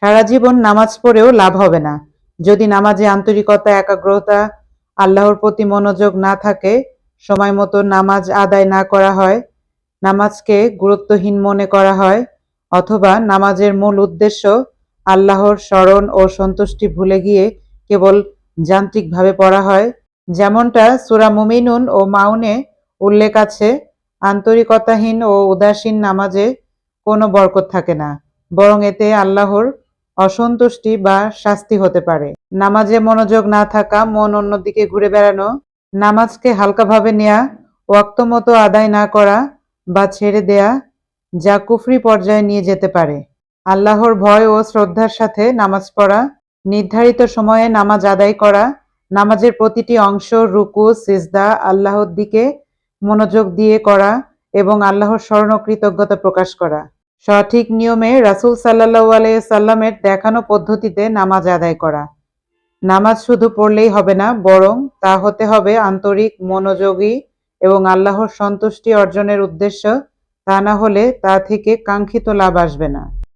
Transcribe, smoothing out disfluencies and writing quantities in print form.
সারা জীবন নামাজ পড়েও লাভ হবে না যদি নামাজে আন্তরিকতা, একাগ্রতা, আল্লাহর প্রতি মনোযোগ না থাকে। সময় মতো নামাজ আদায় না করা হয়, নামাজকে গুরুত্বহীন মনে করা হয়, অথবা নামাজের মূল উদ্দেশ্য আল্লাহর স্মরণ ও সন্তুষ্টি ভুলে গিয়ে কেবল যান্ত্রিকভাবে পড়া হয়। যেমনটা সূরা মুমিনুন ও মাউনে উল্লেখ আছে, আন্তরিকতাহীন ও উদাসীন নামাজে কোনো বরকত থাকে না, বরং এতে আল্লাহর অসন্তুষ্টি বা শাস্তি হতে পারে। নামাজে মনোযোগ না থাকা, মন অন্যদিকে ঘুরে বেড়ানো, নামাজকে হালকাভাবে নেয়া, ওয়াক্ত মতো আদায় না করা বা ছেড়ে দেয়া, যা কুফরি পর্যায়ে নিয়ে যেতে পারে। আল্লাহর ভয় ও শ্রদ্ধার সাথে নামাজ পড়া, নির্ধারিত সময়ে নামাজ আদায় করা, নামাজের প্রতিটি অংশ, রুকু, সিজদা আল্লাহর দিকে মনোযোগ দিয়ে করা এবং আল্লাহর স্মরণ ও কৃতজ্ঞতা প্রকাশ করা। সঠিক নিয়মে রাসূল সাল্লাল্লাহু আলাইহি সাল্লামের দেখানো পদ্ধতিতে নামাজ আদায় করা। নামাজ শুধু পড়লেই হবে না, বরং তা হতে হবে আন্তরিক, মনোযোগী এবং আল্লাহর সন্তুষ্টি অর্জনের উদ্দেশ্য। তা না হলে তা থেকে কাঙ্ক্ষিত লাভ আসবে না।